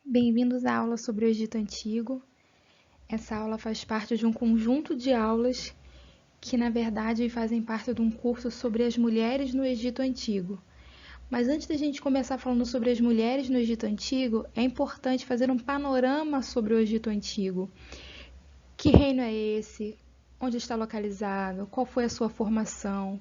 Bem-vindos à aula sobre o Egito Antigo. Essa aula faz parte de um conjunto de aulas que, na verdade, fazem parte de um curso sobre as mulheres no Egito Antigo. Mas antes da gente começar falando sobre as mulheres no Egito Antigo, é importante fazer um panorama sobre o Egito Antigo. Que reino é esse? Onde está localizado? Qual foi a sua formação?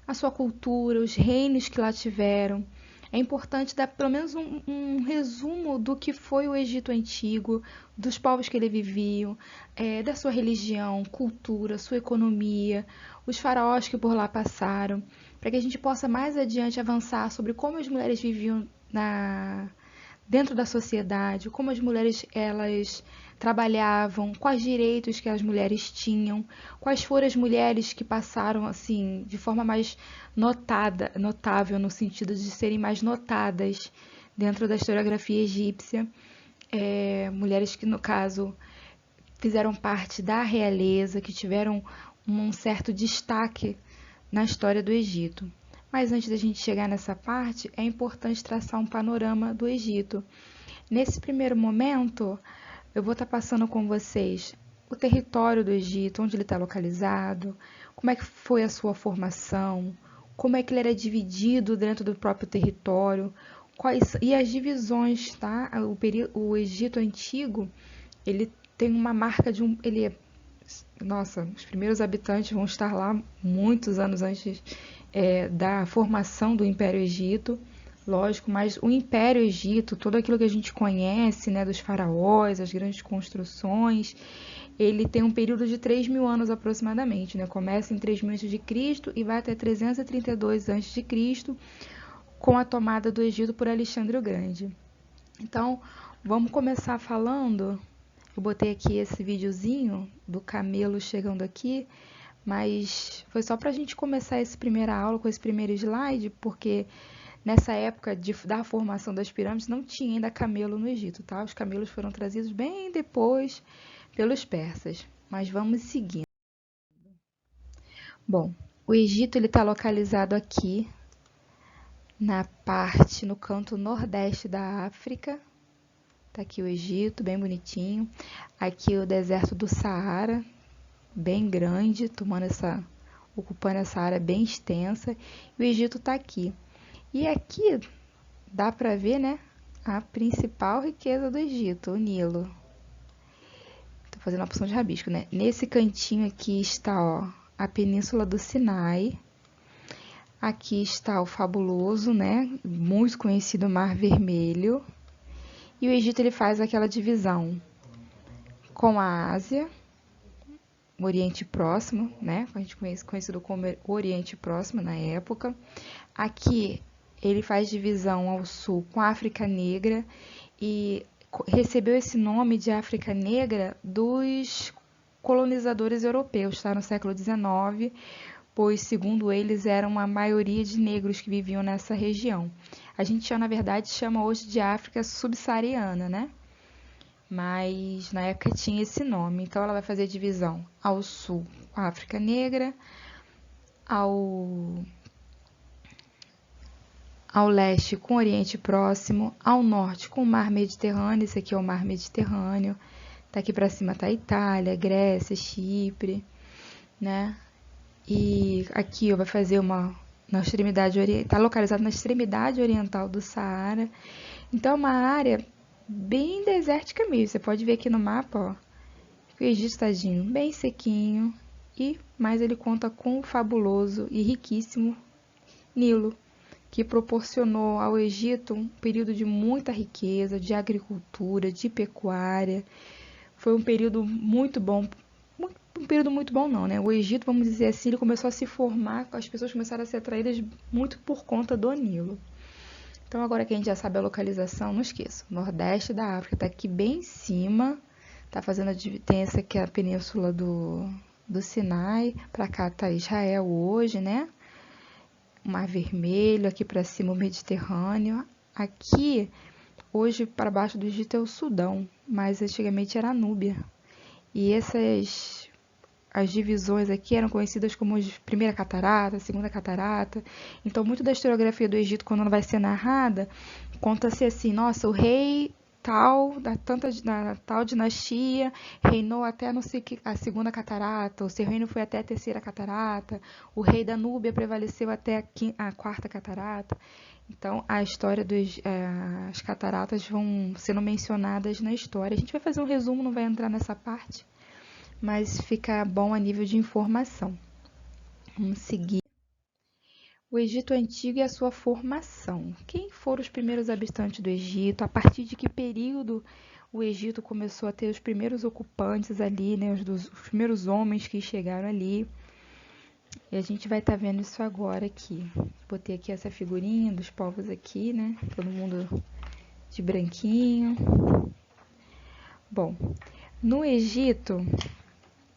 A sua cultura, os reinos que lá tiveram. É importante dar pelo menos um resumo do que foi o Egito Antigo, dos povos que ele viviam, da sua religião, cultura, sua economia, os faraós que por lá passaram, para que a gente possa mais adiante avançar sobre como as mulheres viviam dentro da sociedade, como as mulheres elas trabalhavam, quais direitos que as mulheres tinham, quais foram as mulheres que passaram assim de forma mais notável no sentido de serem mais notadas dentro da historiografia egípcia, mulheres que no caso fizeram parte da realeza, que tiveram um certo destaque na história do Egito. Mas antes da gente chegar nessa parte, é importante traçar um panorama do Egito. Nesse primeiro momento, eu vou estar passando com vocês o território do Egito, onde ele está localizado, como é que foi a sua formação, como é que ele era dividido dentro do próprio território, e as divisões, tá? O Egito antigo, ele tem uma marca de nossa, os primeiros habitantes vão estar lá muitos anos antes da formação do Império Egito, lógico, mas o Império Egito, tudo aquilo que a gente conhece, né, dos faraós, as grandes construções, ele tem um período de 3.000 anos aproximadamente, né? Começa em 3.000 a.C. e vai até 332 a.C., com a tomada do Egito por Alexandre o Grande. Então, vamos começar falando. Eu botei aqui esse videozinho do camelo chegando aqui, mas foi só para a gente começar essa primeira aula com esse primeiro slide, porque nessa época da formação das pirâmides não tinha ainda camelo no Egito, tá? Os camelos foram trazidos bem depois pelos persas. Mas vamos seguindo. Bom, o Egito ele está localizado aqui no canto nordeste da África. Tá aqui o Egito, bem bonitinho. Aqui o deserto do Saara, bem grande, ocupando essa área bem extensa. E o Egito está aqui. E aqui dá para ver, né, a principal riqueza do Egito, o Nilo. Tô fazendo uma opção de rabisco, né? Nesse cantinho aqui está, ó, a Península do Sinai. Aqui está o fabuloso, né, muito conhecido Mar Vermelho. E o Egito ele faz aquela divisão com a Ásia, o Oriente Próximo, né? A gente conhecido como Oriente Próximo na época. Aqui ele faz divisão ao sul com a África Negra e recebeu esse nome de África Negra dos colonizadores europeus, tá? No século XIX, pois, segundo eles, eram uma maioria de negros que viviam nessa região. A gente, na verdade, chama hoje de África subsaariana, né? Mas na época tinha esse nome. Então ela vai fazer divisão ao sul com a África Negra, ao leste com o Oriente Próximo, ao norte com o Mar Mediterrâneo, esse aqui é o Mar Mediterrâneo, daqui para cima tá a Itália, Grécia, Chipre, né? E aqui ó, vai fazer na extremidade está localizado na extremidade oriental do Saara. Então é uma área bem desértica mesmo. Você pode ver aqui no mapa, ó, que o Egito tadinho, bem sequinho, mas ele conta com o fabuloso e riquíssimo Nilo, que proporcionou ao Egito um período de muita riqueza, de agricultura, de pecuária. Foi um período muito bom. Um período muito bom não, né? O Egito, vamos dizer assim, ele começou a se formar, as pessoas começaram a ser atraídas muito por conta do Nilo. Então, agora que a gente já sabe a localização, não esqueça, o nordeste da África está aqui bem em cima, tem essa aqui a península do Sinai, para cá está Israel hoje, né? O Mar Vermelho, aqui para cima o Mediterrâneo. Aqui, hoje, para baixo do Egito é o Sudão, mas antigamente era a Núbia. E as divisões aqui eram conhecidas como primeira catarata, segunda catarata. Então, muito da historiografia do Egito, quando ela vai ser narrada, conta-se assim, nossa, o rei da tal dinastia, reinou até não sei a segunda catarata, o seu reino foi até a terceira catarata, o rei da Núbia prevaleceu até a quarta catarata. Então, a história as cataratas vão sendo mencionadas na história. A gente vai fazer um resumo, não vai entrar nessa parte, mas fica bom a nível de informação. Vamos seguir. O Egito Antigo e a sua formação. Quem foram os primeiros habitantes do Egito? A partir de que período o Egito começou a ter os primeiros ocupantes ali, né? Os primeiros homens que chegaram ali. E a gente vai estar vendo isso agora aqui. Botei aqui essa figurinha dos povos aqui, né? Todo mundo de branquinho. Bom, no Egito,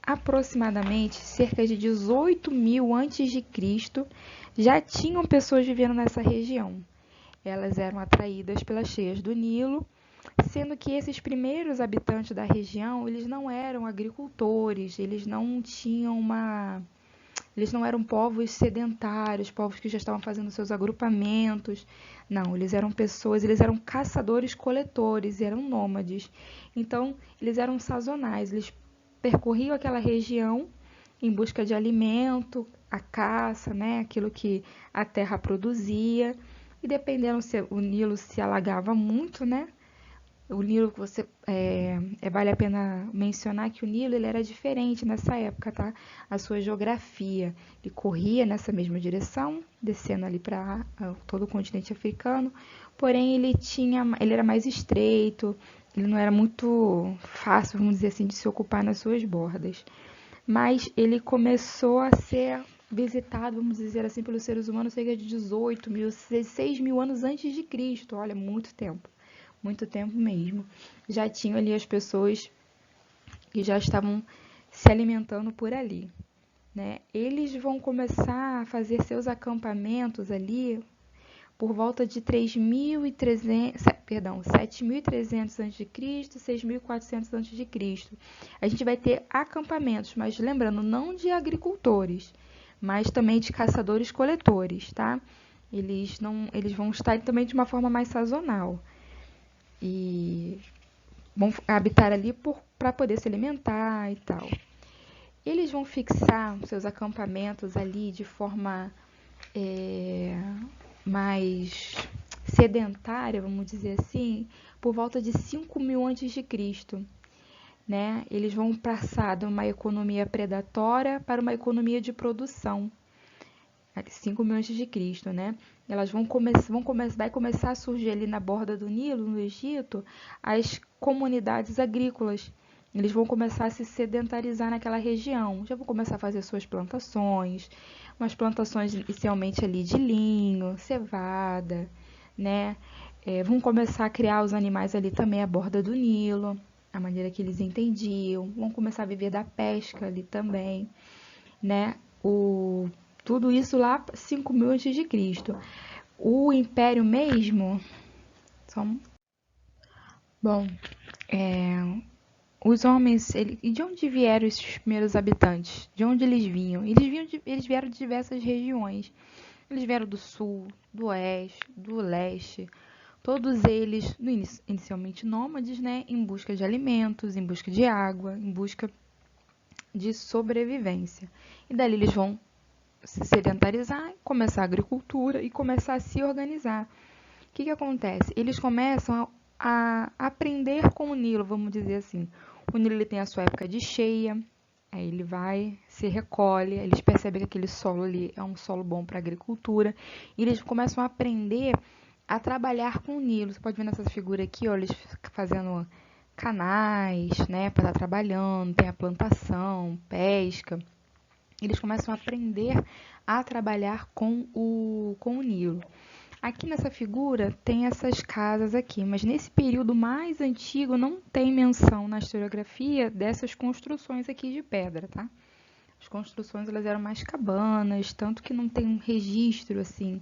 aproximadamente cerca de 18.000 a.C., já tinham pessoas vivendo nessa região. Elas eram atraídas pelas cheias do Nilo, sendo que esses primeiros habitantes da região, eles não eram agricultores, eles não eram povos sedentários, povos que já estavam fazendo seus agrupamentos. Não, eles eram pessoas, eles eram caçadores-coletores, eram nômades. Então, eles eram sazonais, eles percorriam aquela região em busca de alimento, a caça, né, aquilo que a terra produzia. E dependendo se o Nilo se alagava muito, né? O Nilo, vale a pena mencionar que o Nilo ele era diferente nessa época, tá? A sua geografia, ele corria nessa mesma direção, descendo ali para todo o continente africano, porém ele era mais estreito, ele não era muito fácil, vamos dizer assim, de se ocupar nas suas bordas. Mas ele começou a ser visitado, vamos dizer assim, pelos seres humanos cerca de 18.000, 16.000 anos antes de Cristo. Olha, muito tempo mesmo. Já tinham ali as pessoas que já estavam se alimentando por ali, né? Eles vão começar a fazer seus acampamentos ali por volta de 7.300 a.C., 6.400 a.C. A gente vai ter acampamentos, mas lembrando, não de agricultores, mas também de caçadores-coletores, tá? Eles vão estar também de uma forma mais sazonal e vão habitar ali para poder se alimentar e tal. Eles vão fixar seus acampamentos ali de forma mais sedentária, vamos dizer assim, por volta de 5.000 a.C., né? Eles vão passar de uma economia predatória para uma economia de produção. 5.000 a.C., né? Elas vai começar a surgir ali na borda do Nilo, no Egito, as comunidades agrícolas. Eles vão começar a se sedentarizar naquela região. Já vão começar a fazer suas plantações, umas plantações inicialmente ali de linho, cevada, né? Vão começar a criar os animais ali também à borda do Nilo, a maneira que eles entendiam. Vão começar a viver da pesca ali também, né? Tudo isso lá 5.000 a.C. O Império mesmo... Bom, os homens... E de onde vieram esses primeiros habitantes? De onde eles vinham? Eles vieram de diversas regiões. Eles vieram do sul, do oeste, do leste. Todos eles, inicialmente nômades, né? Em busca de alimentos, em busca de água, em busca de sobrevivência. E dali eles vão se sedentarizar, começar a agricultura e começar a se organizar. O que acontece? Eles começam a aprender com o Nilo, vamos dizer assim. O Nilo ele tem a sua época de cheia, aí ele vai, se recolhe, eles percebem que aquele solo ali é um solo bom para agricultura, e eles começam a aprender a trabalhar com o Nilo. Você pode ver nessa figura aqui, ó, eles fazendo canais, né, para estar trabalhando, tem a plantação, pesca. Eles começam a aprender a trabalhar com o Nilo. Aqui nessa figura tem essas casas aqui, mas nesse período mais antigo não tem menção na historiografia dessas construções aqui de pedra, tá? As construções elas eram mais cabanas, tanto que não tem um registro assim.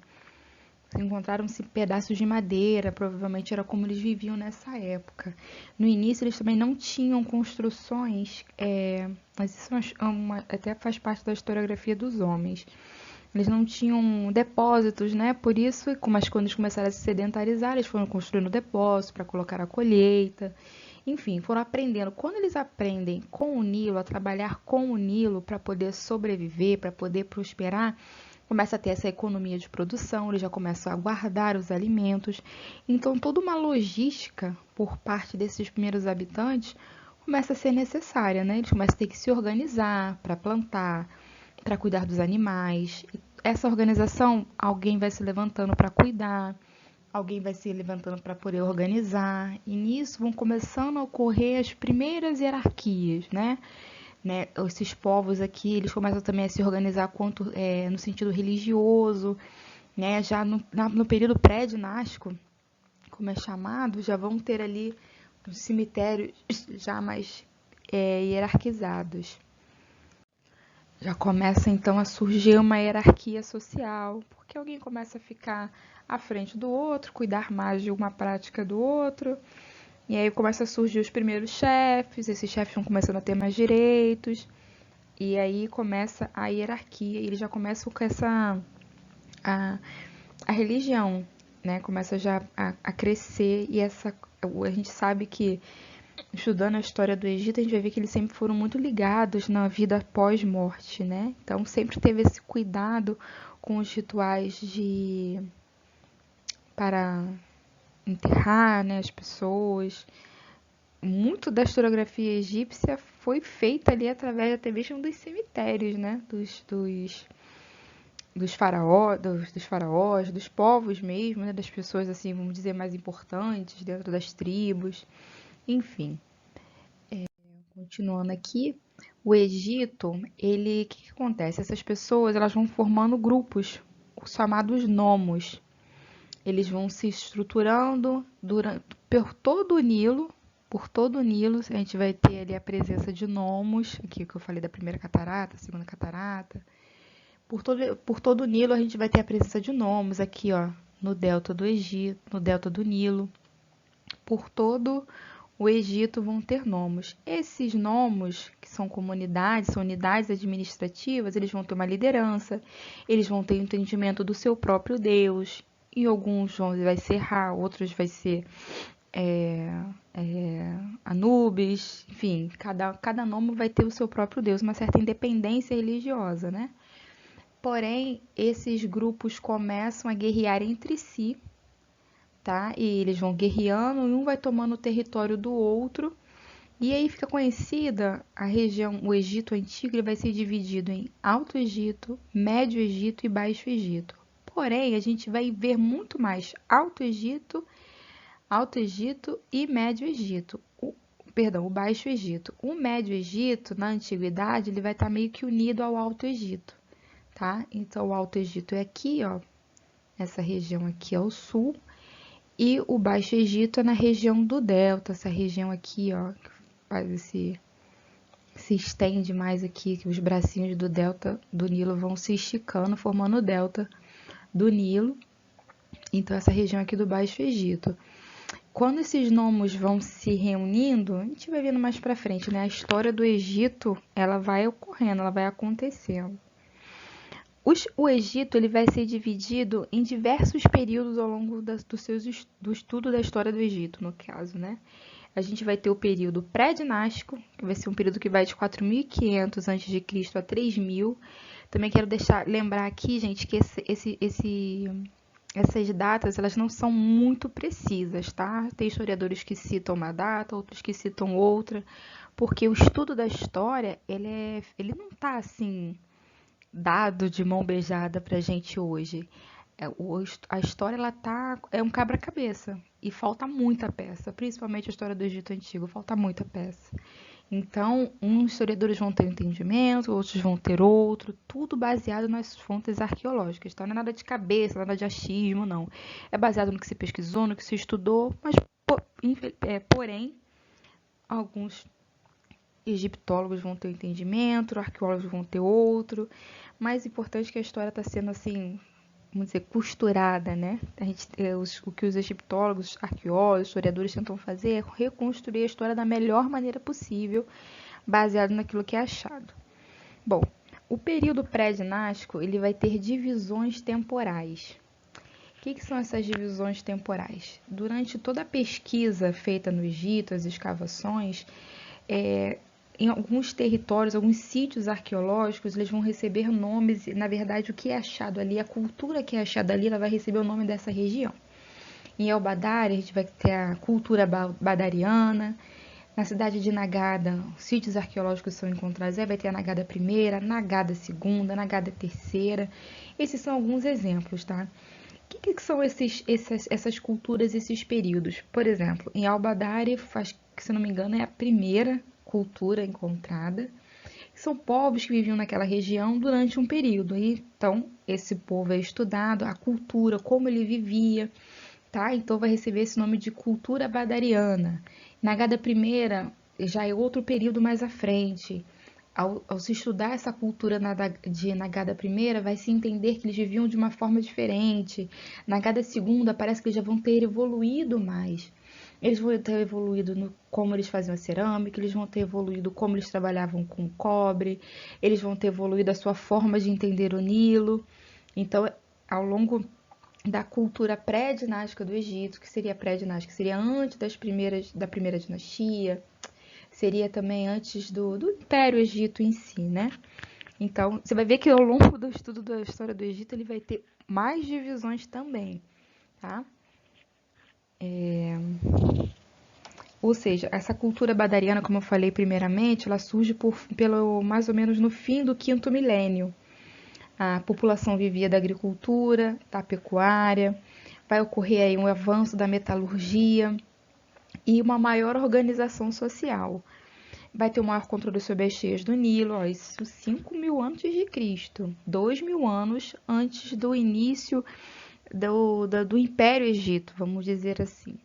Encontraram-se pedaços de madeira, provavelmente era como eles viviam nessa época. No início eles também não tinham construções, mas isso até faz parte da historiografia dos homens. eles não tinham depósitos, né? Por isso, como as coisas começaram a se sedentarizar, eles foram construindo depósitos para colocar a colheita. Enfim, foram aprendendo. Quando eles aprendem com o Nilo, a trabalhar com o Nilo para poder sobreviver, para poder prosperar, começa a ter essa economia de produção, eles já começam a guardar os alimentos. Então, toda uma logística por parte desses primeiros habitantes começa a ser necessária, né? Eles começam a ter que se organizar para plantar, para cuidar dos animais. Essa organização, alguém vai se levantando para cuidar, alguém vai se levantando para poder organizar, e nisso vão começando a ocorrer as primeiras hierarquias, né? Esses povos aqui, eles começam também a se organizar no sentido religioso, né? Já no período pré-dinástico, como é chamado, já vão ter ali os cemitérios já mais hierarquizados. Já começa então a surgir uma hierarquia social, porque alguém começa a ficar à frente do outro, cuidar mais de uma prática do outro, e aí começa a surgir os primeiros chefes, esses chefes vão começando a ter mais direitos, e aí começa a hierarquia, e eles já começam com a, a religião, né? Começa já a crescer, e a gente sabe que, estudando a história do Egito, a gente vai ver que eles sempre foram muito ligados na vida pós-morte, né? Então sempre teve esse cuidado com os rituais para enterrar, né, as pessoas. Muito da historiografia egípcia foi feita ali através até mesmo dos cemitérios, né? Dos faraós, dos povos mesmo, né? Das pessoas, assim, vamos dizer, mais importantes dentro das tribos. Enfim, continuando aqui, o Egito, o que acontece? Essas pessoas, elas vão formando grupos, os chamados nomos. Eles vão se estruturando por todo o Nilo, a gente vai ter ali a presença de nomos, aqui que eu falei da primeira catarata, segunda catarata. Por todo o Nilo a gente vai ter a presença de nomos, aqui ó, no delta do Egito, no delta do Nilo. Por todo o Egito vão ter nomos. Esses nomos, que são comunidades, são unidades administrativas, eles vão ter uma liderança, eles vão ter entendimento do seu próprio Deus. Em alguns vai ser Ra, outros vai ser Anubis, enfim, cada nome vai ter o seu próprio Deus, uma certa independência religiosa, né? Porém, esses grupos começam a guerrear entre si, tá? E eles vão guerreando e um vai tomando o território do outro. E aí fica conhecida a região, o Egito Antigo, ele vai ser dividido em Alto Egito, Médio Egito e Baixo Egito. Porém, a gente vai ver muito mais Alto Egito e Médio Egito. O Baixo Egito. O Médio Egito, na Antiguidade, ele vai estar meio que unido ao Alto Egito, tá? Então, o Alto Egito é aqui, ó, essa região aqui ao sul, e o Baixo Egito é na região do Delta, essa região aqui, ó, que faz se estende mais aqui, que os bracinhos do Delta do Nilo vão se esticando, formando o Delta do Nilo. Então, essa região aqui do Baixo Egito. Quando esses nomos vão se reunindo, a gente vai vendo mais pra frente, né? A história do Egito, ela vai ocorrendo, ela vai acontecendo. O Egito ele vai ser dividido em diversos períodos ao longo do estudo da história do Egito, no caso, né? A gente vai ter o período pré-dinástico, que vai ser um período que vai de 4.500 a.C. a 3.000. Também quero lembrar aqui, gente, que essas datas elas não são muito precisas, tá? Tem historiadores que citam uma data, outros que citam outra, porque o estudo da história ele não está assim dado de mão beijada pra gente hoje. A história é um quebra-cabeça e falta muita peça, principalmente a história do Egito Antigo, falta muita peça. Então, uns historiadores vão ter um entendimento, outros vão ter outro, tudo baseado nas fontes arqueológicas, tá? Não é nada de cabeça, nada de achismo, não. É baseado no que se pesquisou, no que se estudou, mas, porém, alguns egiptólogos vão ter um entendimento, arqueólogos vão ter outro. Mais importante é que a história está sendo assim, vamos dizer, costurada, né? O que os egiptólogos, arqueólogos, historiadores tentam fazer é reconstruir a história da melhor maneira possível, baseado naquilo que é achado. Bom, O período pré-dinástico ele vai ter divisões temporais. O que são essas divisões temporais? Durante toda a pesquisa feita no Egito, as escavações, em alguns territórios, alguns sítios arqueológicos, eles vão receber nomes, na verdade o que é achado ali, a cultura que é achada ali, ela vai receber o nome dessa região. Em El Badari, a gente vai ter a cultura badariana. Na cidade de Nagada, sítios arqueológicos são encontrados, vai ter a Nagada I, Nagada II, Nagada III. Esses são alguns exemplos, tá? O que são essas culturas, esses períodos? Por exemplo, em El Badari, se não me engano, é a primeira cultura encontrada. São povos que viviam naquela região durante um período. Então, esse povo é estudado, a cultura, como ele vivia, tá? Então, vai receber esse nome de cultura badariana. Nagada I já é outro período mais à frente. Ao se estudar essa cultura de Nagada I, vai se entender que eles viviam de uma forma diferente. Nagada II, parece que eles já vão ter evoluído mais. Eles vão ter evoluído no como eles faziam a cerâmica, eles vão ter evoluído como eles trabalhavam com cobre, eles vão ter evoluído a sua forma de entender o Nilo. Então, ao longo da cultura pré-dinástica do Egito, que seria pré-dinástica, seria antes da primeira dinastia, seria também antes do Império Egito em si, né? Então, você vai ver que ao longo do estudo da história do Egito, ele vai ter mais divisões também, tá? Ou seja, essa cultura badariana, como eu falei primeiramente, ela surge pelo mais ou menos no fim do 5º milênio. A população vivia da agricultura, da pecuária, vai ocorrer aí um avanço da metalurgia e uma maior organização social. Vai ter um maior controle sobre as cheias do Nilo, isso 5.000 a.C., 2.000 anos antes do início do Império Egito, vamos dizer assim.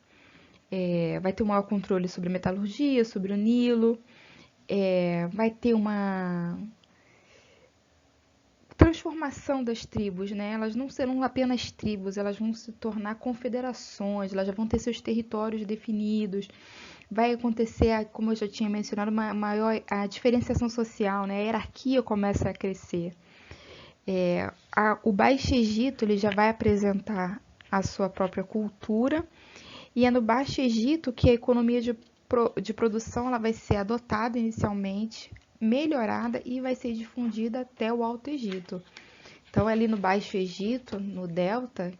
Vai ter um maior controle sobre a metalurgia, sobre o Nilo, vai ter uma transformação das tribos, né? Elas não serão apenas tribos, elas vão se tornar confederações, elas já vão ter seus territórios definidos. Vai acontecer, como eu já tinha mencionado, uma maior a diferenciação social, né? A hierarquia começa a crescer. O Baixo Egito ele já vai apresentar a sua própria cultura, e é no Baixo Egito que a economia de produção ela vai ser adotada inicialmente, melhorada e vai ser difundida até o Alto Egito. Então, ali no Baixo Egito, no Delta,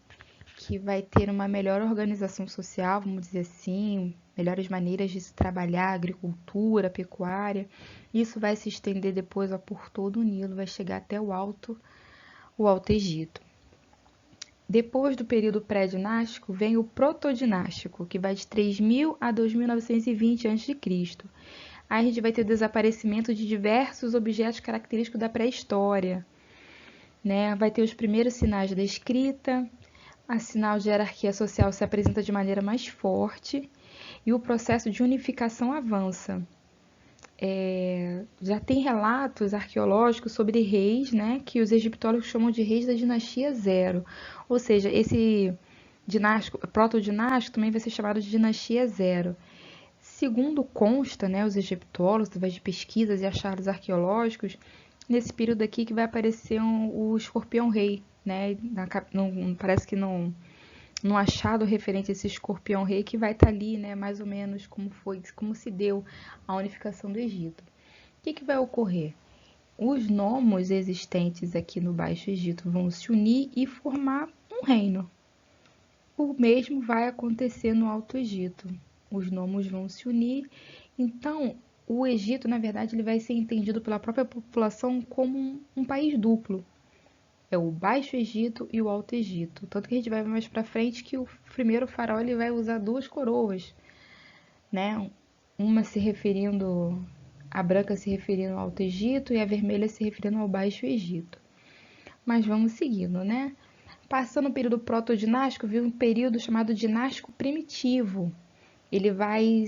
que vai ter uma melhor organização social, vamos dizer assim, melhores maneiras de se trabalhar, agricultura, pecuária. Isso vai se estender depois por todo o Nilo, vai chegar até o Alto Egito. Depois do período pré-dinástico, vem o protodinástico, que vai de 3.000 a 2.920 a.C. Aí a gente vai ter o desaparecimento de diversos objetos característicos da pré-história, né? Vai ter os primeiros sinais da escrita, a sinal de hierarquia social se apresenta de maneira mais forte e o processo de unificação avança. Já tem relatos arqueológicos sobre reis, né, que os egiptólogos chamam de reis da dinastia Zero. Ou seja, esse protodinástico também vai ser chamado de dinastia Zero. Segundo consta, né, os egiptólogos, através de pesquisas e achados arqueológicos, nesse período aqui que vai aparecer o escorpião-rei, né, parece que não achado referente a esse escorpião-rei que vai estar ali, né, mais ou menos como se deu a unificação do Egito. O que vai ocorrer? Os nomos existentes aqui no Baixo Egito vão se unir e formar um reino. O mesmo vai acontecer no Alto Egito. Os nomos vão se unir. Então, o Egito, na verdade, ele vai ser entendido pela própria população como um país duplo. É o Baixo Egito e o Alto Egito. Tanto que a gente vai ver mais pra frente que o primeiro faraó ele vai usar duas coroas, né? Uma se referindo, a branca se referindo ao Alto Egito e a vermelha se referindo ao Baixo Egito. Mas vamos seguindo, né? Passando o período protodinástico, viu um período chamado dinástico primitivo. Ele vai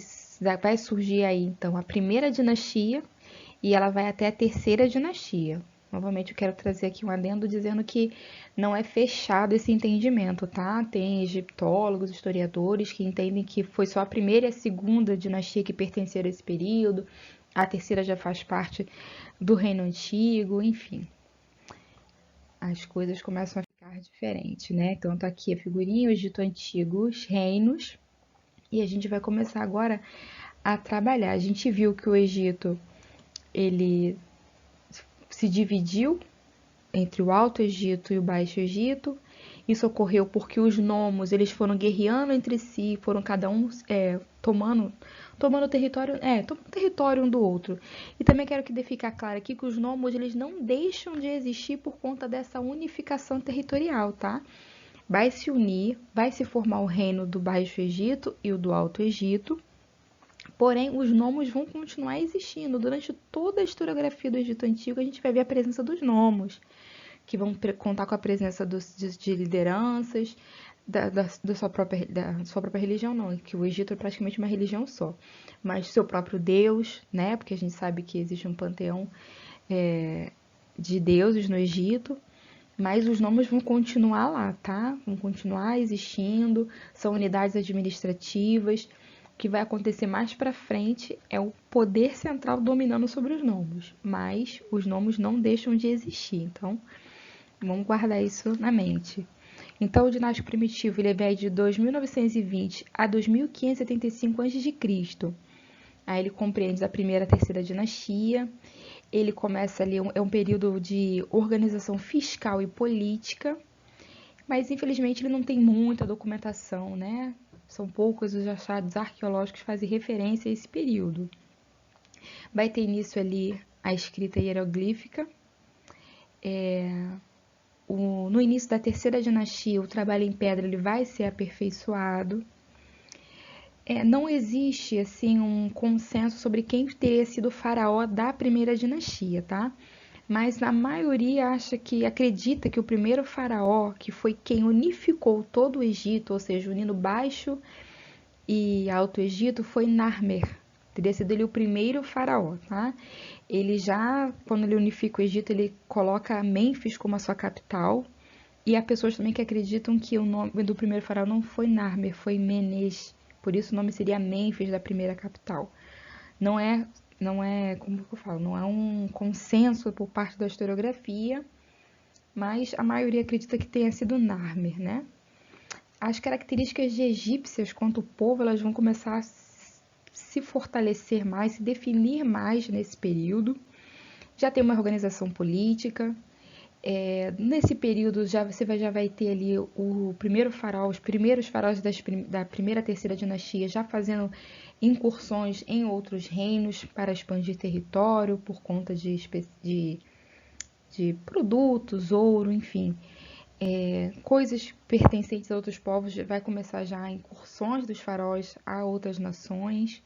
surgir aí, então, a primeira dinastia e ela vai até a terceira dinastia. Novamente, eu quero trazer aqui um adendo dizendo que não é fechado esse entendimento, tá? Tem egiptólogos, historiadores que entendem que foi só a primeira e a segunda dinastia que pertenceram a esse período. A terceira já faz parte do Reino Antigo, enfim. As coisas começam a ficar diferentes, né? Então tá aqui a figurinha, o Egito Antigo, os reinos, e a gente vai começar agora a trabalhar. A gente viu que o Egito, ele se dividiu entre o Alto Egito e o Baixo Egito. Isso ocorreu porque os nomos eles foram guerreando entre si, foram cada um tomando território um do outro. E também quero que fique claro aqui que os nomos eles não deixam de existir por conta dessa unificação territorial, tá? Vai se unir, vai se formar o reino do Baixo Egito e o do Alto Egito. Porém, os nomos vão continuar existindo. Durante toda a historiografia do Egito Antigo, a gente vai ver a presença dos nomos, que vão contar com a presença de lideranças da sua própria religião, não, que o Egito é praticamente uma religião só, mas seu próprio Deus, né? Porque a gente sabe que existe um panteão de deuses no Egito, mas os nomes vão continuar lá, tá? Vão continuar existindo, são unidades administrativas. O que vai acontecer mais para frente é o poder central dominando sobre os nomes, mas os nomes não deixam de existir, então vamos guardar isso na mente. Então, o dinástico primitivo ele vai de 2920 a 2575 a.C. Aí ele compreende a primeira e a terceira dinastia. Ele começa ali, é um período de organização fiscal e política, mas infelizmente ele não tem muita documentação, né? São poucos os achados arqueológicos que fazem referência a esse período. Vai ter início ali a escrita hieroglífica. No início da terceira dinastia, o trabalho em pedra ele vai ser aperfeiçoado. Não existe assim um consenso sobre quem teria sido o faraó da primeira dinastia, tá? Mas a maioria acredita que o primeiro faraó, que foi quem unificou todo o Egito, ou seja, unindo Baixo e Alto Egito, foi Narmer. Teria sido ele o primeiro faraó, tá? Ele já, quando ele unifica o Egito, ele coloca Mênfis como a sua capital. E há pessoas também que acreditam que o nome do primeiro faraó não foi Narmer, foi Menes. Por isso o nome seria Mênfis da primeira capital. Não é, como eu falo, não é um consenso por parte da historiografia, mas a maioria acredita que tenha sido Narmer, né? As características de egípcias quanto povo, elas vão começar a se fortalecer mais, se definir mais nesse período. Já tem uma organização política. Nesse período você já vai ter ali o primeiro faraó, os primeiros faraós da primeira e terceira dinastia já fazendo incursões em outros reinos para expandir território por conta de produtos, ouro, enfim. Coisas pertencentes a outros povos, vai começar já incursões dos faraós a outras nações.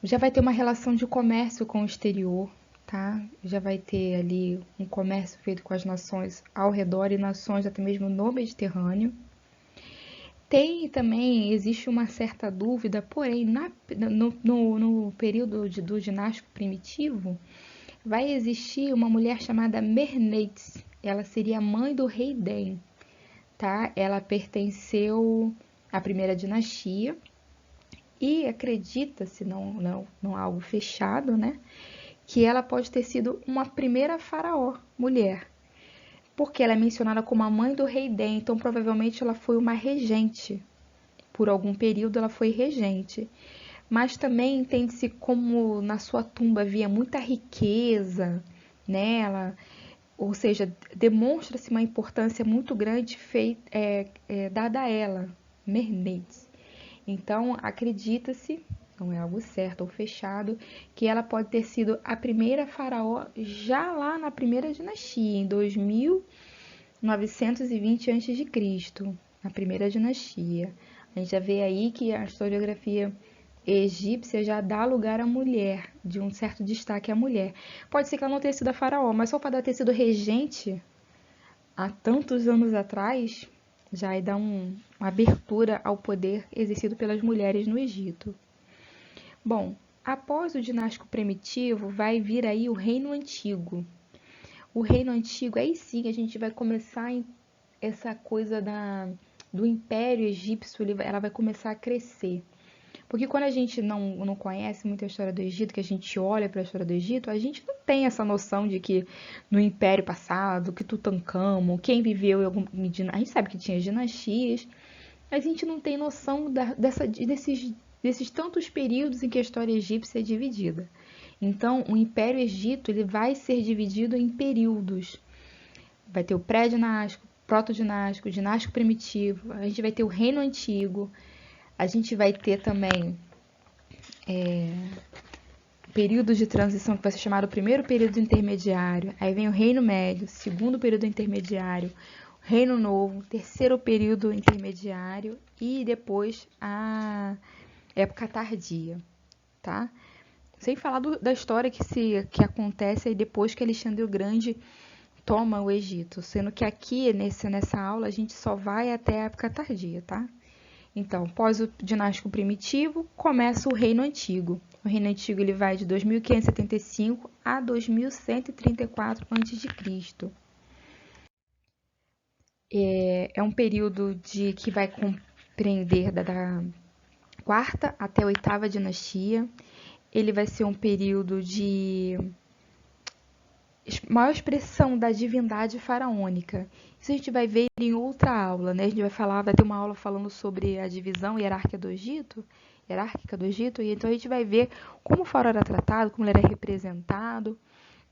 Já vai ter uma relação de comércio com o exterior, tá? Já vai ter ali um comércio feito com as nações ao redor e nações até mesmo no Mediterrâneo. Existe uma certa dúvida, porém, no período do dinástico primitivo, vai existir uma mulher chamada Mernetes. Ela seria a mãe do rei Den, tá? Ela pertenceu à primeira dinastia e acredita-se, não algo fechado, né? Que ela pode ter sido uma primeira faraó, mulher, porque ela é mencionada como a mãe do rei Den, então provavelmente ela foi uma regente. Por algum período ela foi regente. Mas também entende-se como na sua tumba havia muita riqueza nela, ou seja, demonstra-se uma importância muito grande dada a ela, Mernetes. Então, acredita-se, não é algo certo ou fechado, que ela pode ter sido a primeira faraó já lá na primeira dinastia, em 2920 a.C., na primeira dinastia. A gente já vê aí que a historiografia egípcia já dá lugar à mulher, de um certo destaque à mulher. Pode ser que ela não tenha sido a faraó, mas só para ter sido regente há tantos anos atrás, já dá uma abertura ao poder exercido pelas mulheres no Egito. Bom, após o dinástico primitivo, vai vir aí o Reino Antigo. O Reino Antigo, aí sim a gente vai começar essa coisa do Império Egípcio, ela vai começar a crescer. Porque quando a gente não conhece muito a história do Egito, que a gente olha para a história do Egito, a gente não tem essa noção de que no Império passado, que Tutancâmon, quem viveu em algum... A gente sabe que tinha dinastias, a gente não tem noção desses tantos períodos em que a história egípcia é dividida. Então, o Império Egito ele vai ser dividido em períodos. Vai ter o pré-dinástico, proto-dinástico, dinástico primitivo, a gente vai ter o Reino Antigo, a gente vai ter também períodos de transição que vai ser chamado primeiro período intermediário, aí vem o Reino Médio, segundo período intermediário, Reino Novo, terceiro período intermediário e depois a época tardia, tá? Sem falar da história que acontece aí depois que Alexandre o Grande toma o Egito, sendo que aqui nessa aula a gente só vai até a época tardia, tá? Então, pós o dinástico primitivo, começa o Reino Antigo. O Reino Antigo ele vai de 2575 a 2134 a.C. É um período que vai compreender da quarta até a oitava dinastia. Ele vai ser um período de maior expressão da divindade faraônica. Isso a gente vai ver em outra aula, né? A gente vai ter uma aula falando sobre a divisão hierárquica do Egito, e então a gente vai ver como o faraó era tratado, como ele era representado,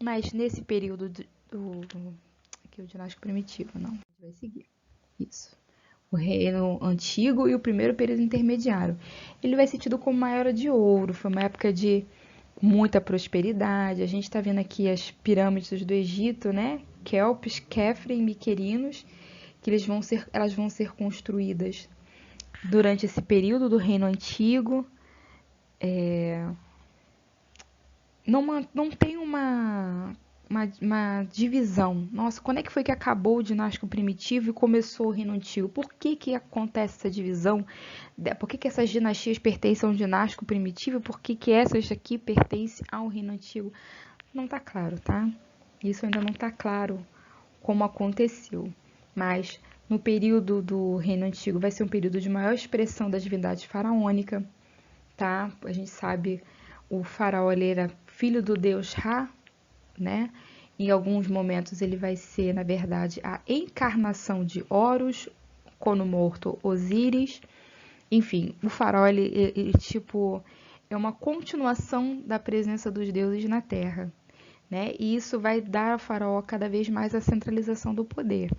mas nesse período aqui o dinástico primitivo, não, a gente vai seguir. Isso. O reino antigo e o primeiro período intermediário. Ele vai ser tido como uma era de ouro, foi uma época de muita prosperidade. A gente está vendo aqui as pirâmides do Egito, né? Kelps, Khafre e Miquerinos, que elas vão ser construídas durante esse período do Reino Antigo. Não tem uma divisão. Nossa, quando é que foi que acabou o dinástico primitivo e começou o Reino Antigo? Por que acontece essa divisão? Por que essas dinastias pertencem ao dinástico primitivo? Por que essas aqui pertencem ao Reino Antigo? Não está claro, tá? Isso ainda não está claro como aconteceu. Mas no período do Reino Antigo vai ser um período de maior expressão da divindade faraônica, tá? A gente sabe o faraó ele era filho do deus Ra, né? Em alguns momentos ele vai ser, na verdade, a encarnação de Horus, quando morto Osíris. Enfim, o faraó ele tipo é uma continuação da presença dos deuses na Terra, né? E isso vai dar ao faraó cada vez mais a centralização do poder.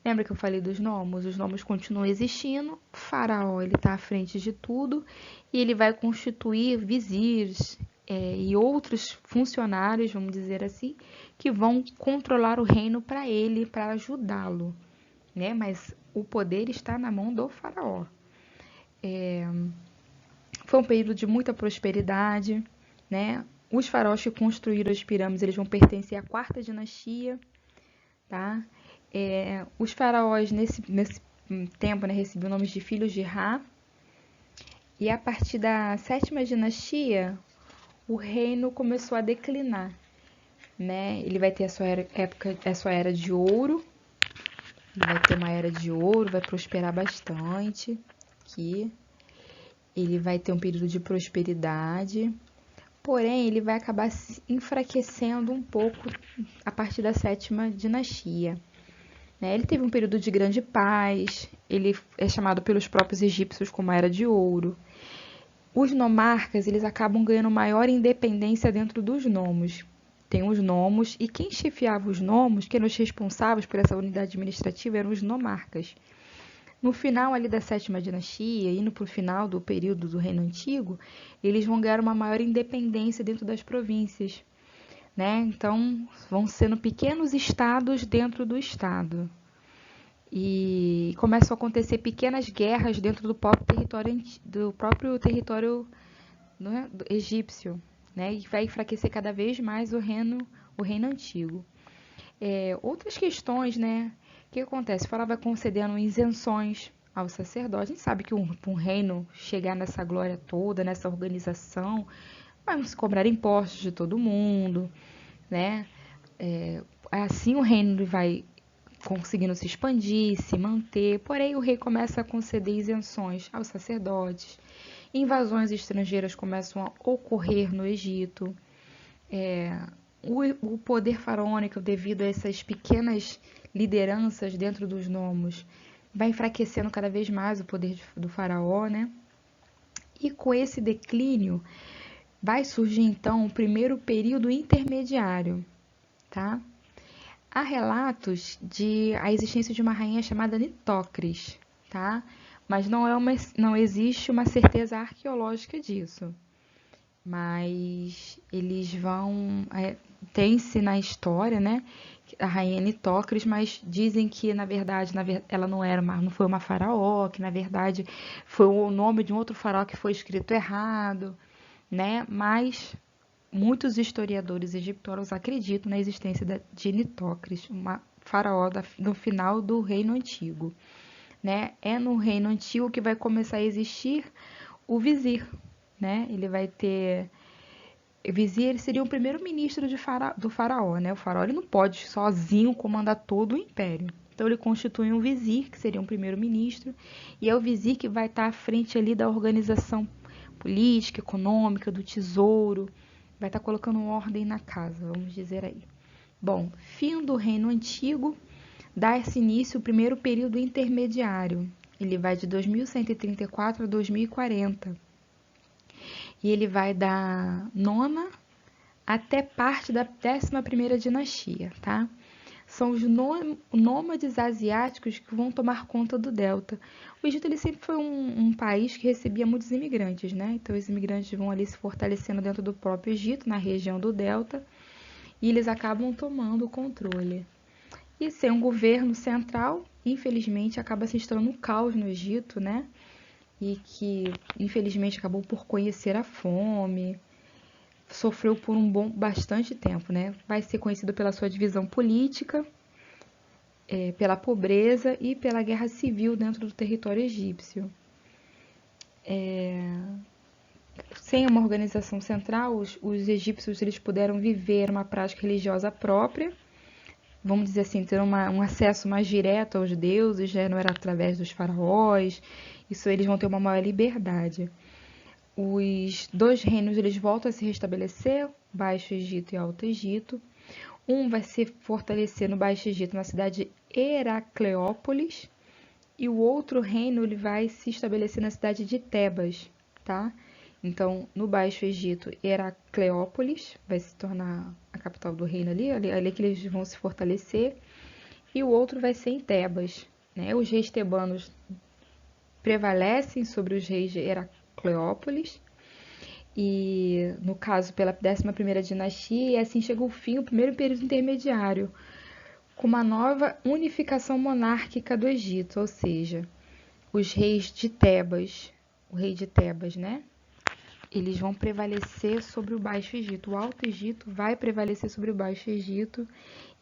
Lembra que eu falei dos nomos? Os nomos continuam existindo, o faraó ele está à frente de tudo e ele vai constituir vizires e outros funcionários, vamos dizer assim, que vão controlar o reino para ele, para ajudá-lo, né? Mas o poder está na mão do faraó. Foi um período de muita prosperidade, né? Os faraós que construíram as pirâmides, eles vão pertencer à quarta dinastia, tá? Os faraós nesse tempo, né, recebiam nomes de filhos de Ra. E a partir da sétima dinastia, o reino começou a declinar, né? Ele vai ter a sua era de ouro. Ele vai ter uma era de ouro, vai prosperar bastante aqui. Ele vai ter um período de prosperidade. Porém, ele vai acabar se enfraquecendo um pouco a partir da sétima dinastia. Ele teve um período de grande paz, ele é chamado pelos próprios egípcios como a Era de Ouro. Os nomarcas, eles acabam ganhando maior independência dentro dos nomos. Tem os nomos, e quem chefiava os nomos, quem eram os responsáveis por essa unidade administrativa, eram os nomarcas. No final ali da sétima dinastia, indo para o final do período do Reino Antigo, eles vão ganhar uma maior independência dentro das províncias, né? Então, vão sendo pequenos estados dentro do estado. E começam a acontecer pequenas guerras dentro do próprio território né, egípcio, né? E vai enfraquecer cada vez mais o reino antigo. Outras questões, né? O que acontece? O faraó vai concedendo isenções aos sacerdotes. A gente sabe que um reino chegar nessa glória toda, nessa organização, vai se cobrar impostos de todo mundo, né? Assim o reino vai conseguindo se expandir, se manter, porém o rei começa a conceder isenções aos sacerdotes. invasões estrangeiras começam a ocorrer no Egito. O poder faraônico, devido a essas pequenas lideranças dentro dos nomos, vai enfraquecendo cada vez mais o poder do faraó, né? E com esse declínio, vai surgir então o primeiro período intermediário, tá? Há relatos de a existência de uma rainha chamada Nitocris, tá? Mas não existe uma certeza arqueológica disso. Mas eles vão... tem-se na história, né, a rainha Nitocris, mas dizem que, na verdade, ela não foi uma faraó, que, na verdade, foi o nome de um outro faraó que foi escrito errado, né? Mas muitos historiadores egiptólogos acreditam na existência de Nitocris, uma faraó no final do Reino Antigo, né? É no Reino Antigo que vai começar a existir o vizir, né? Ele vai ter... O vizir, ele seria o primeiro-ministro do faraó, né? O faraó, ele não pode sozinho comandar todo o império. Então ele constitui um vizir, que seria um primeiro-ministro, e é o vizir que vai estar à frente ali da organização política, econômica, do tesouro, vai estar colocando ordem na casa, vamos dizer aí. Bom, fim do Reino Antigo, dá-se início o primeiro período intermediário. Ele vai de 2134 a 2040. E ele vai da nona até parte da 11ª dinastia, tá? São os nômades asiáticos que vão tomar conta do delta. O Egito, ele sempre foi um país que recebia muitos imigrantes, né? Então os imigrantes vão ali se fortalecendo dentro do próprio Egito, na região do delta, e eles acabam tomando o controle. E sem um governo central, infelizmente, acaba se instalando um caos no Egito, né? E que, infelizmente, acabou por conhecer a fome, sofreu por bastante tempo, né? Vai ser conhecido pela sua divisão política, pela pobreza e pela guerra civil dentro do território egípcio. Sem uma organização central, os egípcios eles puderam viver uma prática religiosa própria, vamos dizer assim, ter um acesso mais direto aos deuses, já não era através dos faraós, isso eles vão ter uma maior liberdade. Os dois reinos eles voltam a se restabelecer, Baixo Egito e Alto Egito. Um vai se fortalecer no Baixo Egito, na cidade de Heracleópolis, e o outro reino ele vai se estabelecer na cidade de Tebas, tá? Então, no Baixo Egito, Heracleópolis vai se tornar a capital do reino ali que eles vão se fortalecer, e o outro vai ser em Tebas, né? Os reis tebanos prevalecem sobre os reis de Heracleópolis, e no caso pela 11ª dinastia, e assim chega o fim, o primeiro período intermediário, com uma nova unificação monárquica do Egito, ou seja, os reis de Tebas, o rei de Tebas, né? Eles vão prevalecer sobre o Baixo Egito. O Alto Egito vai prevalecer sobre o Baixo Egito.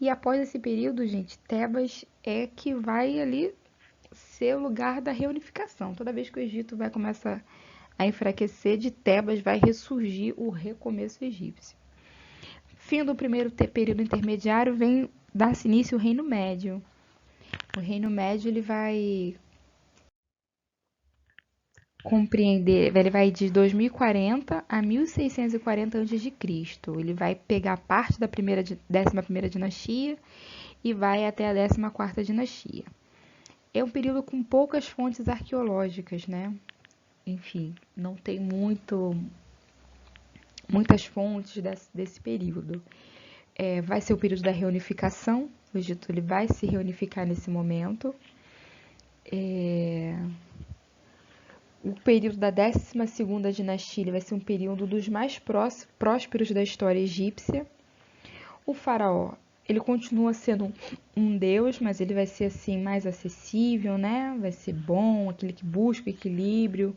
E após esse período, gente, Tebas é que vai ali ser o lugar da reunificação. Toda vez que o Egito vai começar a enfraquecer, de Tebas vai ressurgir o recomeço egípcio. Fim do primeiro período intermediário, vem dar-se início ao Reino Médio. O Reino Médio ele vai compreender, ele vai de 2040 a 1640 a.C. Ele vai pegar parte da 11ª dinastia e vai até a 14ª dinastia. É um período com poucas fontes arqueológicas, né? Enfim, não tem muitas fontes desse período. Vai ser o período da reunificação. O Egito ele vai se reunificar nesse momento. O período da 12ª dinastia vai ser um período dos mais prósperos da história egípcia. O faraó, ele continua sendo um deus, mas ele vai ser assim mais acessível, né? Vai ser bom, aquele que busca o equilíbrio.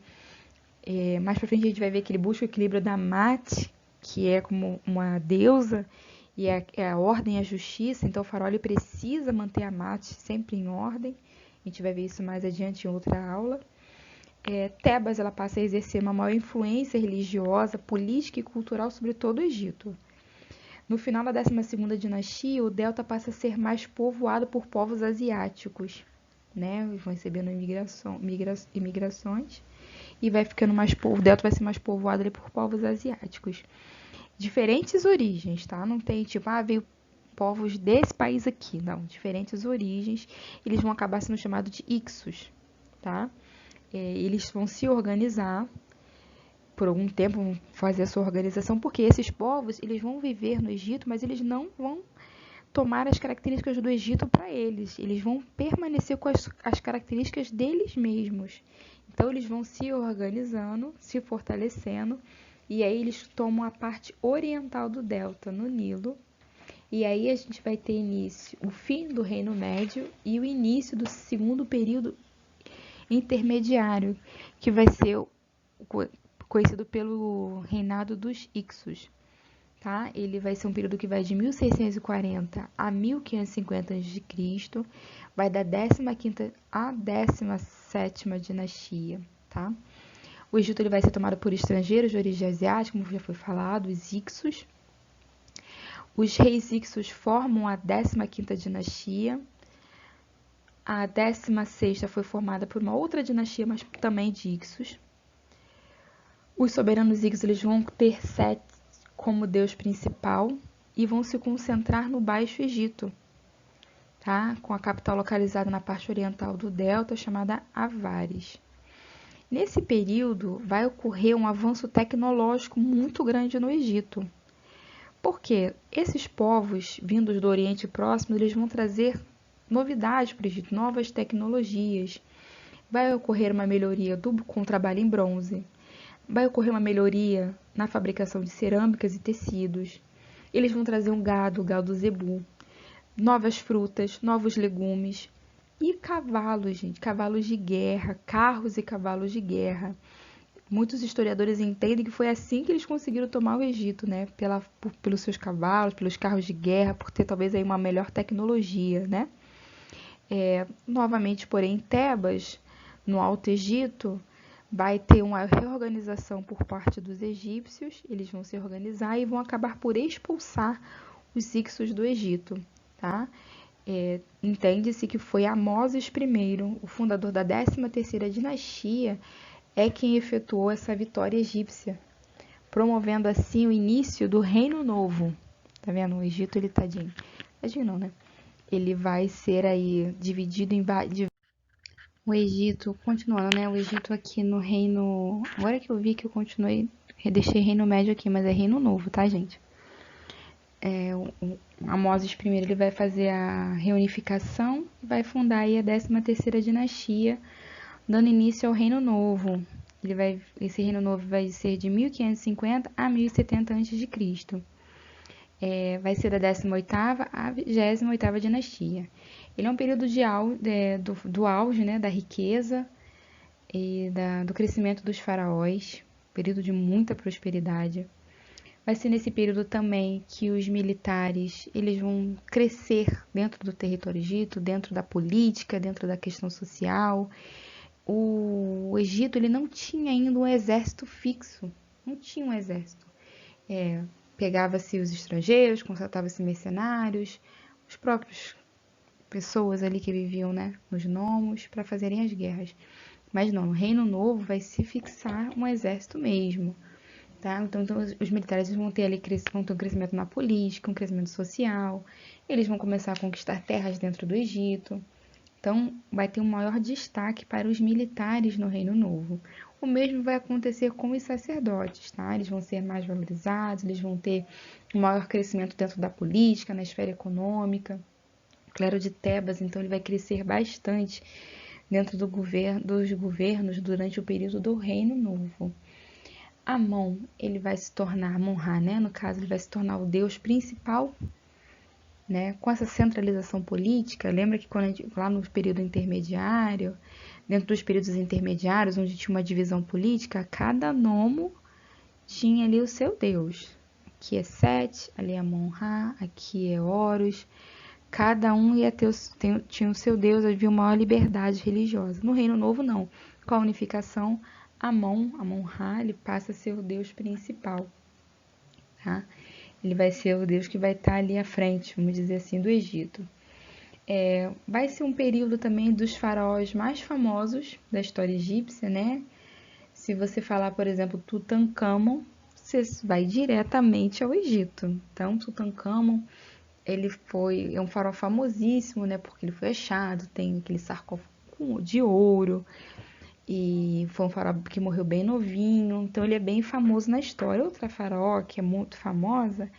Mais pra frente a gente vai ver que ele busca o equilíbrio da Mate, que é como uma deusa, e é a ordem e a justiça. Então o faraó ele precisa manter a Mate sempre em ordem. A gente vai ver isso mais adiante em outra aula. Tebas ela passa a exercer uma maior influência religiosa, política e cultural sobre todo o Egito. No final da 12ª dinastia, o delta passa a ser mais povoado por povos asiáticos, né? Eles vão recebendo imigrações. e vai ficando mais o delta vai ser mais povoado ali por povos asiáticos. Diferentes origens, tá? Não tem tipo, veio povos desse país aqui, não. Diferentes origens, eles vão acabar sendo chamados de Ixos, tá? Eles vão se organizar por algum tempo, vão fazer a sua organização, porque esses povos, eles vão viver no Egito, mas eles não vão tomar as características do Egito para eles. Eles vão permanecer com as características deles mesmos. Então, eles vão se organizando, se fortalecendo, e aí eles tomam a parte oriental do delta, no Nilo. E aí a gente vai ter o fim do Reino Médio e o início do segundo período intermediário, que vai ser conhecido pelo reinado dos Ixos. Tá? Ele vai ser um período que vai de 1640 a 1550 a.C., vai da 15ª à 17ª dinastia, tá? O Egito ele vai ser tomado por estrangeiros de origem asiática, como já foi falado, os Ixos. Os reis Ixos formam a 15ª dinastia. A 16ª foi formada por uma outra dinastia, mas também de Ixos. Os soberanos Ixos eles vão ter Sete como deus principal e vão se concentrar no Baixo Egito, tá? Com a capital localizada na parte oriental do delta, chamada Avares. Nesse período, vai ocorrer um avanço tecnológico muito grande no Egito. Porque esses povos, vindos do Oriente Próximo, eles vão trazer novidades para o Egito, novas tecnologias. Vai ocorrer uma melhoria com o trabalho em bronze. Vai ocorrer uma melhoria na fabricação de cerâmicas e tecidos. Eles vão trazer um gado, o gado zebu, novas frutas, novos legumes e cavalos, gente, cavalos de guerra, carros e cavalos de guerra. Muitos historiadores entendem que foi assim que eles conseguiram tomar o Egito, né? Pelos seus cavalos, pelos carros de guerra, por ter talvez aí uma melhor tecnologia, né? Novamente, porém, Tebas, no Alto Egito, vai ter uma reorganização por parte dos egípcios, eles vão se organizar e vão acabar por expulsar os Ixos do Egito, tá? Entende-se que foi Amoses I, o fundador da 13ª dinastia, é quem efetuou essa vitória egípcia, promovendo assim o início do Reino Novo. Tá vendo? O Egito, ele tadinho não, né? Ele vai ser aí dividido em o Egito, continuando, né? O Egito aqui no reino. Agora que eu vi que eu continuei, deixei Reino Médio aqui, mas é Reino Novo, tá, gente? O Amoses I ele vai fazer a reunificação e vai fundar aí a 13ª dinastia, dando início ao Reino Novo. Esse Reino Novo vai ser de 1550 a 1070 a.C. Vai ser da 18ª à 28ª dinastia. Ele é um período do auge, né, da riqueza e do crescimento dos faraós, período de muita prosperidade. Vai ser nesse período também que os militares eles vão crescer dentro do território egito, dentro da política, dentro da questão social. O Egito ele não tinha ainda um exército fixo, não tinha um exército. Pegava-se os estrangeiros, contratava-se mercenários, os próprios pessoas ali que viviam, né, nos nomos para fazerem as guerras. Mas não, no Reino Novo vai se fixar um exército mesmo. Tá? Então os militares vão ter ali um crescimento na política, um crescimento social, eles vão começar a conquistar terras dentro do Egito. Então, vai ter um maior destaque para os militares no Reino Novo. O mesmo vai acontecer com os sacerdotes, tá? Eles vão ser mais valorizados, eles vão ter um maior crescimento dentro da política, na esfera econômica. O clero de Tebas, então, ele vai crescer bastante dentro dos governos durante o período do Reino Novo. Amon, ele vai se tornar, Amon-Ra, né? No caso, ele vai se tornar o deus principal, né? Com essa centralização política. Lembra que lá no período intermediário, dentro dos períodos intermediários, onde tinha uma divisão política, cada nomo tinha ali o seu deus. Aqui é Sete, ali é Amon-Ra, aqui é Horus. Cada um tinha o seu deus, havia uma maior liberdade religiosa. No Reino Novo, não. Com a unificação, Amon-Ra, ele passa a ser o deus principal, tá? Ele vai ser o deus que vai estar ali à frente, vamos dizer assim, do Egito. Vai ser um período também dos faraós mais famosos da história egípcia, né? Se você falar, por exemplo, Tutankhamon, você vai diretamente ao Egito. Então, Tutankhamon, é um faraó famosíssimo, né? Porque ele foi achado, tem aquele sarcófago de ouro, e foi um faraó que morreu bem novinho, então ele é bem famoso na história. Outra faraó que é muito famosa,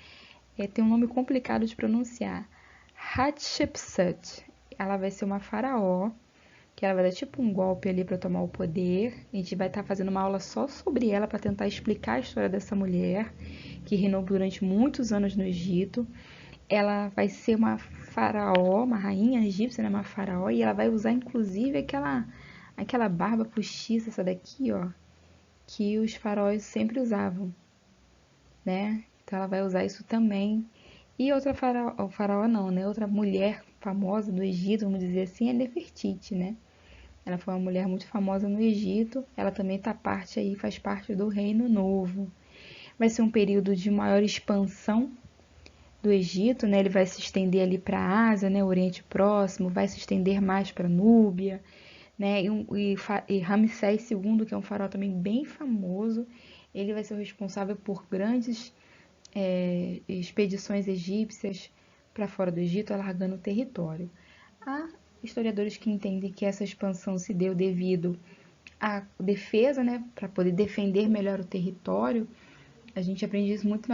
tem um nome complicado de pronunciar, Hatshepsut. Ela vai ser uma faraó, que ela vai dar tipo um golpe ali para tomar o poder. A gente vai estar fazendo uma aula só sobre ela para tentar explicar a história dessa mulher, que reinou durante muitos anos no Egito. Ela vai ser uma faraó, uma rainha egípcia, né? Uma faraó, e ela vai usar inclusive aquela barba postiça, essa daqui, ó, que os faraós sempre usavam, né? Então ela vai usar isso também. E outra faraó não, né? Outra mulher famosa do Egito, vamos dizer assim, é Nefertiti, né? Ela foi uma mulher muito famosa no Egito. Ela também faz parte do Reino Novo. Vai ser um período de maior expansão do Egito, né? Ele vai se estender ali para a Ásia, né? O Oriente Próximo, vai se estender mais para a Núbia, né? E Ramsés II, que é um faraó também bem famoso, ele vai ser o responsável por grandes expedições egípcias para fora do Egito, alargando o território. Há historiadores que entendem que essa expansão se deu devido à defesa, né, para poder defender melhor o território. A gente aprende isso muito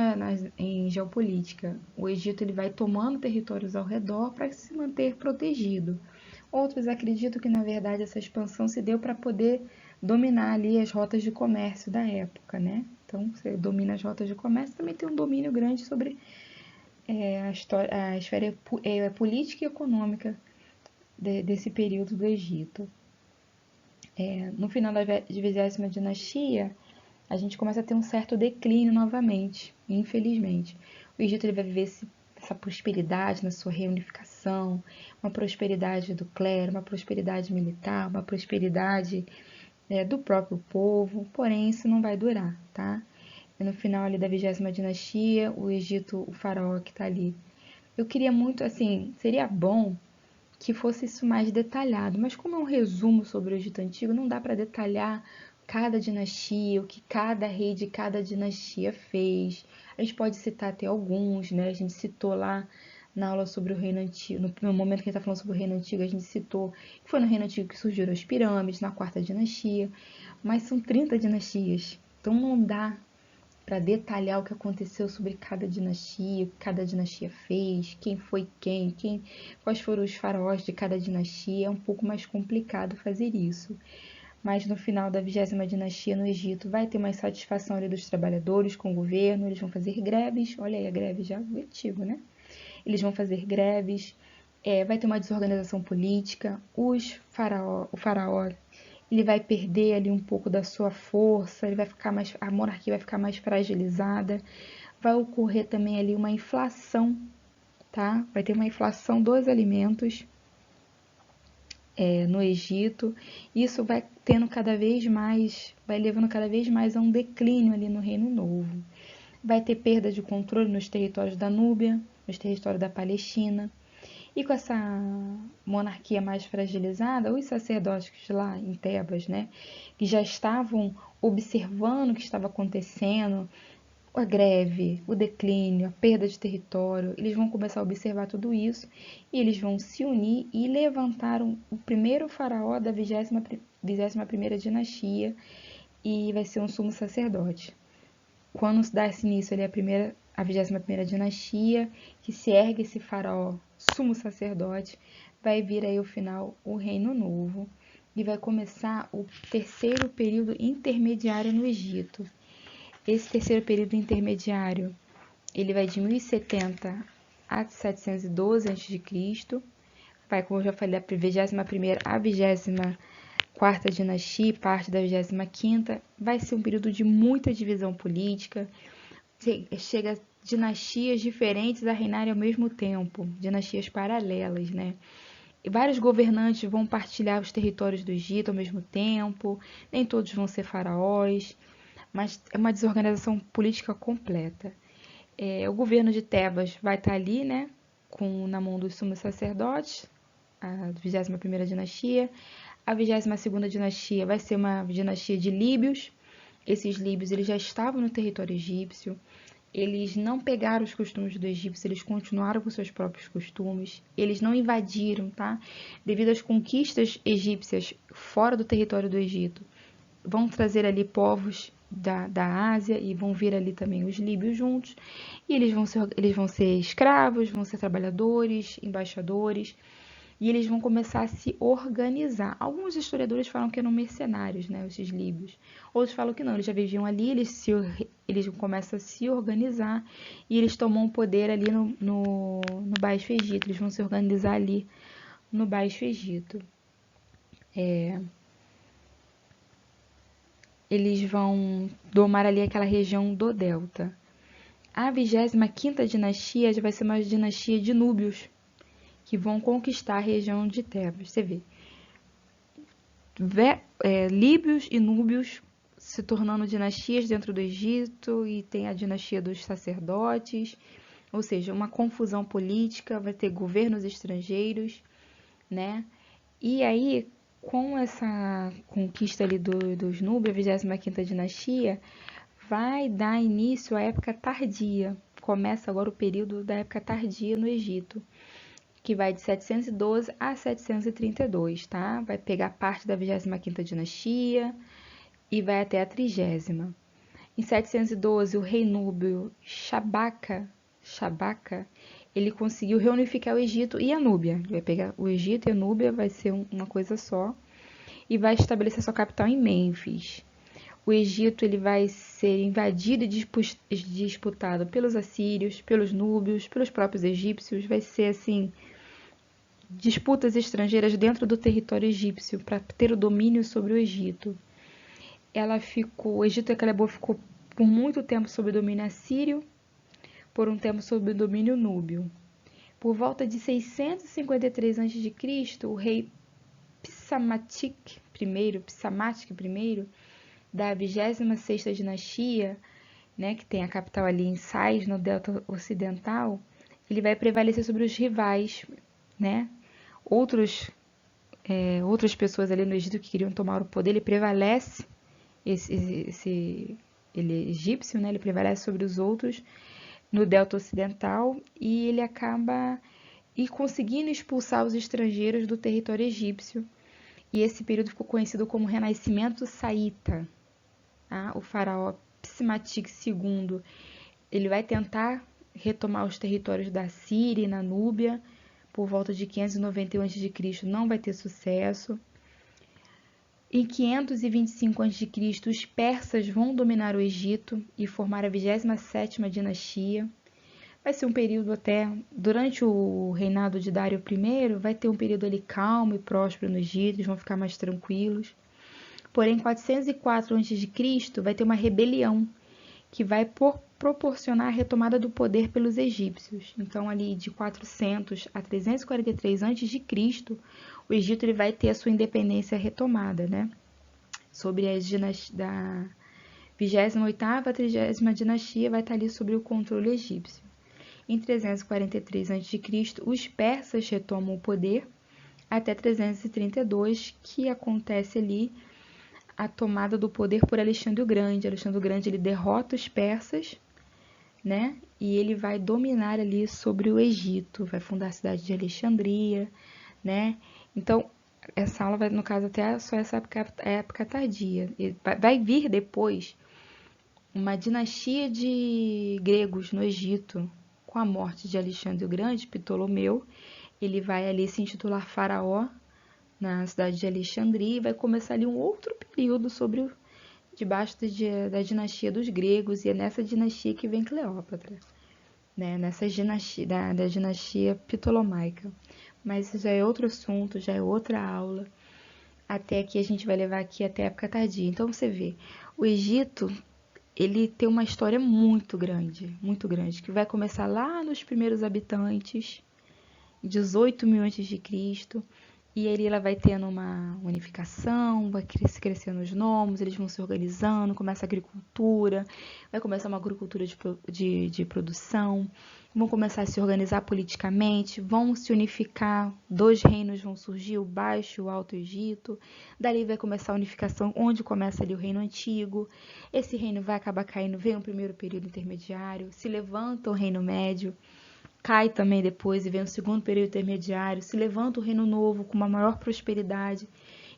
em geopolítica. O Egito ele vai tomando territórios ao redor para se manter protegido. Outros acreditam que, na verdade, essa expansão se deu para poder dominar ali as rotas de comércio da época, né? Então, você domina as rotas de comércio, também tem um domínio grande sobre a esfera política e econômica desse período do Egito. No final da 20ª dinastia, a gente começa a ter um certo declínio novamente, infelizmente. O Egito ele vai viver essa prosperidade na sua reunificação, uma prosperidade do clero, uma prosperidade militar, uma prosperidade do próprio povo, porém isso não vai durar, tá? E no final ali da 20ª dinastia, o Egito, o faraó que está ali. Eu queria muito, assim, seria bom que fosse isso mais detalhado, mas como é um resumo sobre o Egito Antigo, não dá para detalhar cada dinastia, o que cada rei de cada dinastia fez. A gente pode citar até alguns, né? A gente citou lá na aula sobre o Reino Antigo, no momento que a gente está falando sobre o Reino Antigo, a gente citou que foi no Reino Antigo que surgiram as pirâmides, na 4ª dinastia, mas são 30 dinastias, então não dá para detalhar o que aconteceu sobre cada dinastia, o que cada dinastia fez, quem foi quem, quais foram os faraós de cada dinastia. É um pouco mais complicado fazer isso. Mas no final da 20ª dinastia no Egito vai ter uma insatisfação ali dos trabalhadores com o governo, eles vão fazer greves, olha aí a greve já antigo, né? Eles vão fazer greves, vai ter uma desorganização política, o faraó ele vai perder ali um pouco da sua força, a monarquia vai ficar mais fragilizada, vai ocorrer também ali uma inflação, tá? Vai ter uma inflação dos alimentos no Egito. Isso vai tendo cada vez mais, vai levando cada vez mais a um declínio ali no Reino Novo. Vai ter perda de controle nos territórios da Núbia, nos territórios da Palestina. E com essa monarquia mais fragilizada, os sacerdotes lá em Tebas, né, que já estavam observando o que estava acontecendo, a greve, o declínio, a perda de território, eles vão começar a observar tudo isso e eles vão se unir e levantaram o primeiro faraó da 21ª dinastia e vai ser um sumo sacerdote. Quando se dá esse início ali a 21ª dinastia, que se ergue esse faraó sumo sacerdote, vai vir aí o final o Reino Novo e vai começar o terceiro período intermediário no Egito. Esse terceiro período intermediário, ele vai de 1070 a 712 a.C., vai, como eu já falei, da 21ª a 24ª dinastia, parte da 25ª, vai ser um período de muita divisão política, chega dinastias diferentes a reinarem ao mesmo tempo, dinastias paralelas, né? E vários governantes vão partilhar os territórios do Egito ao mesmo tempo, nem todos vão ser faraós, mas é uma desorganização política completa. O governo de Tebas vai estar ali, né, na mão dos sumos sacerdotes, a 21ª dinastia. A 22ª dinastia vai ser uma dinastia de líbios, esses líbios eles já estavam no território egípcio, eles não pegaram os costumes do egípcio, eles continuaram com seus próprios costumes, eles não invadiram, tá? Devido às conquistas egípcias fora do território do Egito, vão trazer ali povos da Ásia e vão vir ali também os líbios juntos, e eles vão ser escravos, vão ser trabalhadores, embaixadores, e eles vão começar a se organizar. Alguns historiadores falam que eram mercenários, né, esses líbios. Outros falam que não, eles já viviam ali, eles começam a se organizar e eles tomam o poder ali no Baixo Egito. Eles vão se organizar ali no Baixo Egito. Eles vão domar ali aquela região do Delta. A 25ª dinastia já vai ser uma dinastia de núbios, que vão conquistar a região de Tebas. Você vê, líbios e núbios se tornando dinastias dentro do Egito, e tem a dinastia dos sacerdotes, ou seja, uma confusão política, vai ter governos estrangeiros, né? E aí, com essa conquista ali dos núbios, a 25ª dinastia, vai dar início à época tardia. Começa agora o período da época tardia no Egito, que vai de 712 a 732, tá? Vai pegar parte da 25ª dinastia e vai até a 30ª. Em 712, o rei núbio Shabaka, ele conseguiu reunificar o Egito e a Núbia. Ele vai pegar o Egito e a Núbia, vai ser uma coisa só, e vai estabelecer sua capital em Mênfis. O Egito ele vai ser invadido e disputado pelos assírios, pelos núbios, pelos próprios egípcios. Vai ser assim, disputas estrangeiras dentro do território egípcio para ter o domínio sobre o Egito. O Egito acabou ficou por muito tempo sob o domínio assírio, por um tempo sob o domínio núbio. Por volta de 653 a.C., o rei Psamatic I, da 26ª dinastia, né, que tem a capital ali em Sais, no delta ocidental, ele vai prevalecer sobre os rivais, né? Outras pessoas ali no Egito que queriam tomar o poder, ele prevalece, ele é egípcio, né? Ele prevalece sobre os outros no delta ocidental, e ele acaba conseguindo expulsar os estrangeiros do território egípcio. E esse período ficou conhecido como Renascimento Saíta. Tá? O faraó Psamatic II, ele vai tentar retomar os territórios da Síria e na Núbia por volta de 591 a.C., não vai ter sucesso. Em 525 a.C., os persas vão dominar o Egito e formar a 27ª dinastia. Vai ser um período até, durante o reinado de Dário I, vai ter um período ali calmo e próspero no Egito, eles vão ficar mais tranquilos. Porém, em 404 a.C., vai ter uma rebelião que vai proporcionar a retomada do poder pelos egípcios. Então, ali de 400 a 343 a.C., o Egito ele vai ter a sua independência retomada, né? Sobre as da 28ª a 30ª dinastia vai estar ali sobre o controle egípcio. Em 343 a.C., os persas retomam o poder até 332, que acontece ali a tomada do poder por Alexandre o Grande. Alexandre o Grande ele derrota os persas, né? E ele vai dominar ali sobre o Egito, vai fundar a cidade de Alexandria, né? Então, essa aula vai, no caso, até só essa época tardia. Vai vir depois uma dinastia de gregos no Egito, com a morte de Alexandre o Grande, Ptolomeu. Ele vai ali se intitular faraó na cidade de Alexandria, e vai começar ali um outro período debaixo da dinastia dos gregos, e é nessa dinastia que vem Cleópatra, né? Nessa dinastia, da dinastia ptolomaica. Mas isso já é outro assunto, já é outra aula, até que a gente vai levar aqui até a época tardia. Então você vê, o Egito ele tem uma história muito grande, que vai começar lá nos primeiros habitantes, 18.000 a.C., E aí ela vai tendo uma unificação, vai crescendo os nomos, eles vão se organizando, começa a agricultura, vai começar uma agricultura de produção, vão começar a se organizar politicamente, vão se unificar, 2 reinos vão surgir, o Baixo e o Alto Egito, dali vai começar a unificação, onde começa ali o Reino Antigo, esse reino vai acabar caindo, vem o primeiro período intermediário, se levanta o Reino Médio, cai também depois e vem o segundo período intermediário, se levanta o Reino Novo com uma maior prosperidade,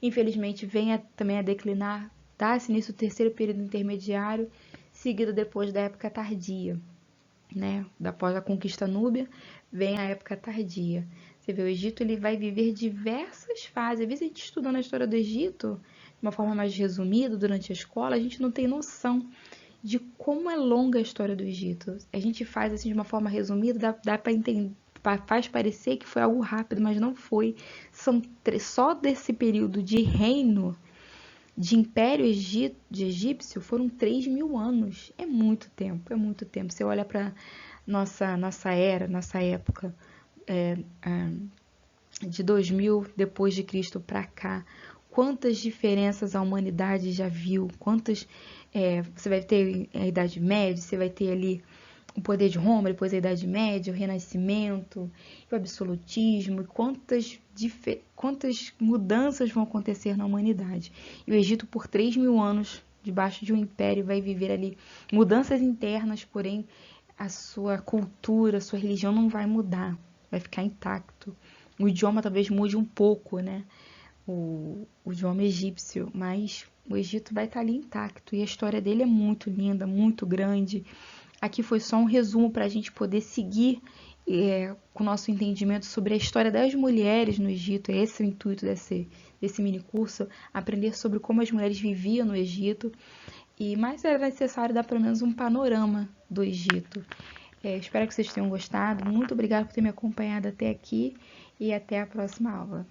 infelizmente vem também a declinar, dá-se início o terceiro período intermediário, seguido depois da época tardia, né? Após a conquista núbia, vem a época tardia. Você vê, o Egito ele vai viver diversas fases. Às vezes a gente estudando a história do Egito, de uma forma mais resumida, durante a escola, a gente não tem noção de como é longa a história do Egito. A gente faz assim de uma forma resumida, dá para entender, faz parecer que foi algo rápido, mas não foi. Só desse período de reino, de império egípcio, foram 3.000 anos. É muito tempo, é muito tempo. Você olha para nossa era, nossa época, de 2000 depois de Cristo para cá, quantas diferenças a humanidade já viu, você vai ter a Idade Média, você vai ter ali o poder de Roma, depois a Idade Média, o Renascimento, o absolutismo, quantas mudanças vão acontecer na humanidade. E o Egito, por 3.000 anos, debaixo de um império, vai viver ali mudanças internas, porém a sua cultura, a sua religião não vai mudar, vai ficar intacto. O idioma talvez mude um pouco, né? O idioma egípcio, mas o Egito vai estar ali intacto e a história dele é muito linda, muito grande. Aqui foi só um resumo para a gente poder seguir com o nosso entendimento sobre a história das mulheres no Egito. Esse é o intuito desse mini curso, aprender sobre como as mulheres viviam no Egito. Mas era necessário dar pelo menos um panorama do Egito. Espero que vocês tenham gostado. Muito obrigada por ter me acompanhado até aqui e até a próxima aula.